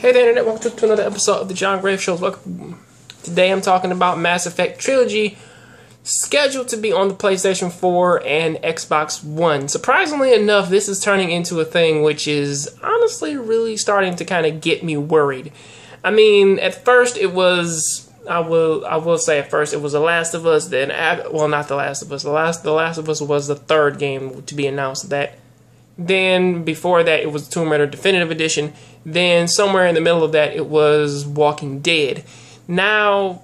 Hey there, Internet. Welcome to another episode of the John Grave Show. Welcome. Today I'm talking about Mass Effect Trilogy, scheduled to be on the PlayStation 4 and Xbox One. Surprisingly enough, this is turning into a thing which is honestly really starting to kind of get me worried. I mean, at first it was, I will say at first it was The Last of Us, then, well, not The Last of Us. The Last of Us was the third game to be announced. Then before that it was Tomb Raider Definitive Edition. Then somewhere in the middle of that it was Walking Dead. Now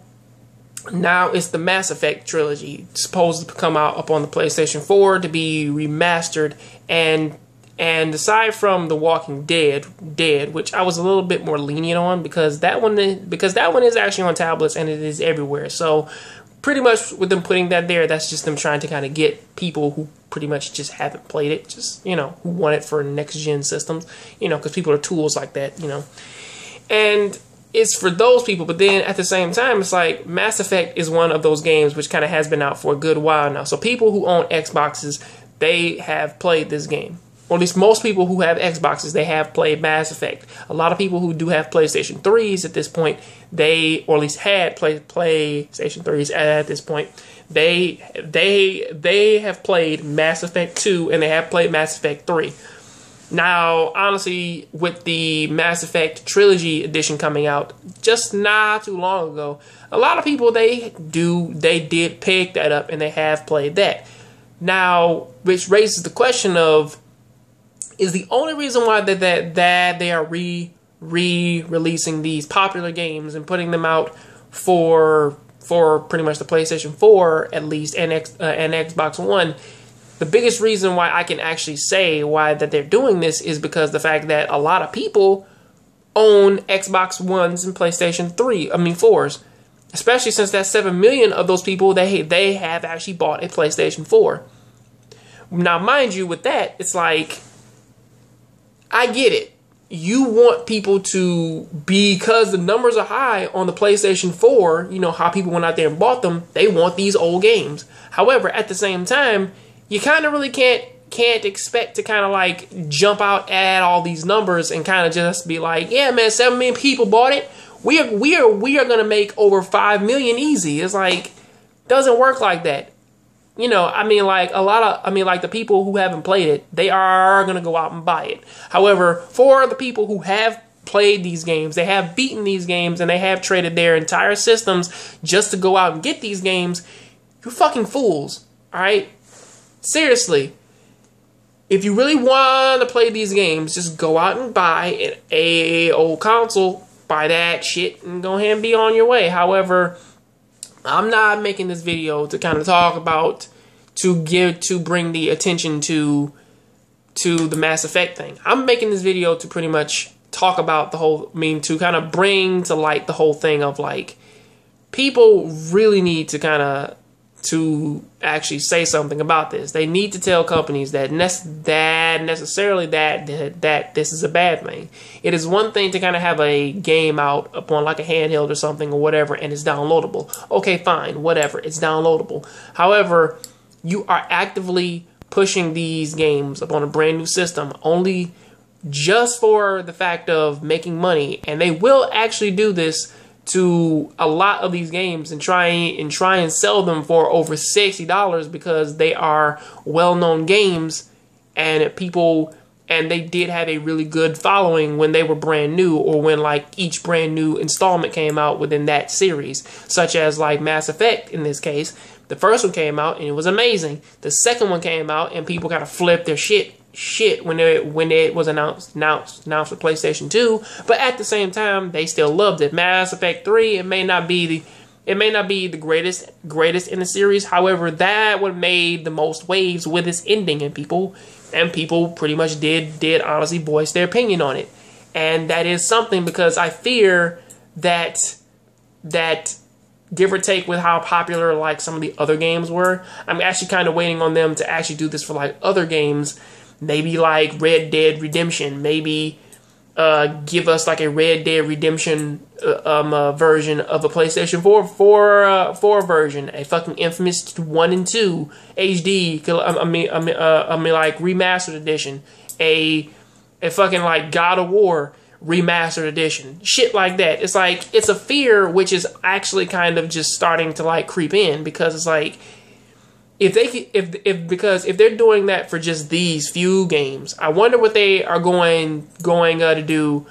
it's the Mass Effect Trilogy, supposed to come out up on the PlayStation 4 to be remastered. And aside from The Walking Dead, which I was a little bit more lenient on because that one is actually on tablets and it is everywhere. So pretty much with them putting that there, that's just them trying to kind of get people who pretty much just haven't played it, just, you know, who want it for next-gen systems, you know, because people are tools like that, you know. And it's for those people, but then at the same time, it's like Mass Effect is one of those games which kind of has been out for a good while now. So people who own Xboxes, they have played this game. Or at least most people who have Xboxes, they have played Mass Effect. A lot of people who do have PlayStation 3s at this point, or at least had PlayStation 3s at this point, they have played Mass Effect 2 and they have played Mass Effect 3. Now, honestly, with the Mass Effect Trilogy edition coming out just not too long ago, a lot of people they did pick that up and they have played that. Now, which raises the question of, is the only reason why that they are re-releasing these popular games and putting them out for pretty much the PlayStation 4 at least and Xbox One, the biggest reason why I can actually say why that they're doing this is because the fact that a lot of people own Xbox Ones and PlayStation 4s, especially since that 7 million of those people they have actually bought a PlayStation 4. Now, mind you, with that, it's like, I get it. You want people to, because the numbers are high on the PlayStation 4, you know, how people went out there and bought them, they want these old games. However, at the same time, you kind of really can't expect to kind of like jump out at all these numbers and kind of just be like, yeah, man, 7 million people bought it. We are going to make over 5 million easy. It's like, doesn't work like that. You know, I mean, like the people who haven't played it, they are going to go out and buy it. However, for the people who have played these games, they have beaten these games, and they have traded their entire systems just to go out and get these games, you're fucking fools, all right? Seriously. If you really want to play these games, just go out and buy a old console, buy that shit, and go ahead and be on your way. However, I'm not making this video to kind of talk about, to bring the attention to the Mass Effect thing. I'm making this video to pretty much talk about the whole, to kind of bring to light the whole thing of like, people really need to kind of, to actually say something about this. They need to tell companies that necessarily that this is a bad thing. It is one thing to kind of have a game out upon like a handheld or something or whatever, and it's downloadable. Okay, fine, whatever, it's downloadable. However, you are actively pushing these games upon a brand new system only just for the fact of making money, and they will actually do this to a lot of these games and try and sell them for over $60 because they are well-known games and they did have a really good following when they were brand new, or when like each brand new installment came out within that series, such as like Mass Effect in this case. The first one came out and it was amazing. The second one came out and people kind of flipped their shit when it was announced for PlayStation 2, but at the same time they still loved it. Mass Effect 3, it may not be the greatest in the series. However, that would made the most waves with its ending, and people pretty much did honestly voice their opinion on it. And that is something, because I fear that give or take with how popular like some of the other games were, I'm actually kind of waiting on them to actually do this for like other games. Maybe like Red Dead Redemption. Maybe give us like a Red Dead Redemption version of a PlayStation 4 version, a fucking Infamous 1 and 2 HD. I mean like remastered edition, a fucking like God of War remastered edition, shit like that. It's like, it's a fear which is actually kind of just starting to like creep in, because it's like, if they're doing that for just these few games, I wonder what they are going to do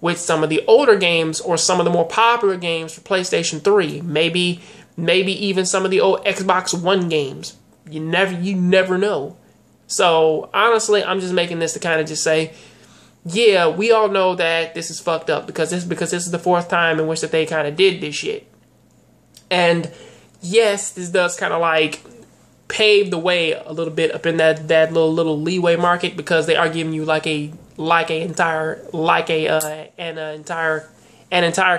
with some of the older games or some of the more popular games for PlayStation 3. Maybe even some of the old Xbox One games. You never know. So honestly, I'm just making this to kind of just say, yeah, we all know that this is fucked up, because this is the fourth time in which that they kind of did this shit. And yes, this does kind of like pave the way a little bit up in that little leeway market, because they are giving you an entire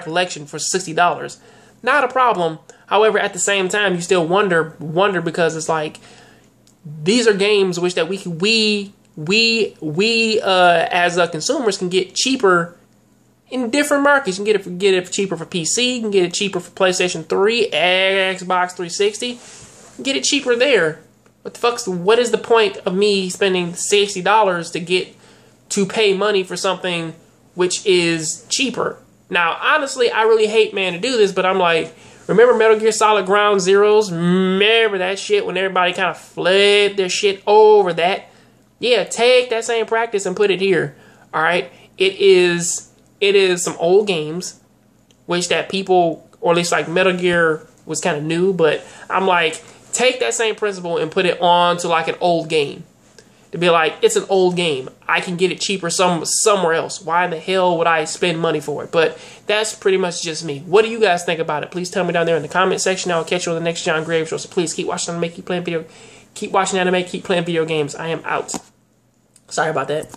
collection for $60. Not a problem. However, at the same time, you still wonder, because it's like, these are games which that we as consumers can get cheaper in different markets. You can get it cheaper for PC, you can get it cheaper for PlayStation 3, Xbox 360. You can get it cheaper there. What is the point of me spending $60 to pay money for something which is cheaper? Now, honestly, I really hate, man, to do this, but I'm like, remember Metal Gear Solid Ground Zeroes? Remember that shit when everybody kind of flipped their shit over that? Yeah, take that same practice and put it here. Alright? It is some old games, which that people, or at least like Metal Gear was kind of new, but I'm like, take that same principle and put it on to like an old game. To be like, it's an old game. I can get it cheaper somewhere else. Why in the hell would I spend money for it? But that's pretty much just me. What do you guys think about it? Please tell me down there in the comment section. I'll catch you on the next John Graves show. So please keep watching anime, keep watching anime, keep playing video games. I am out. Sorry about that.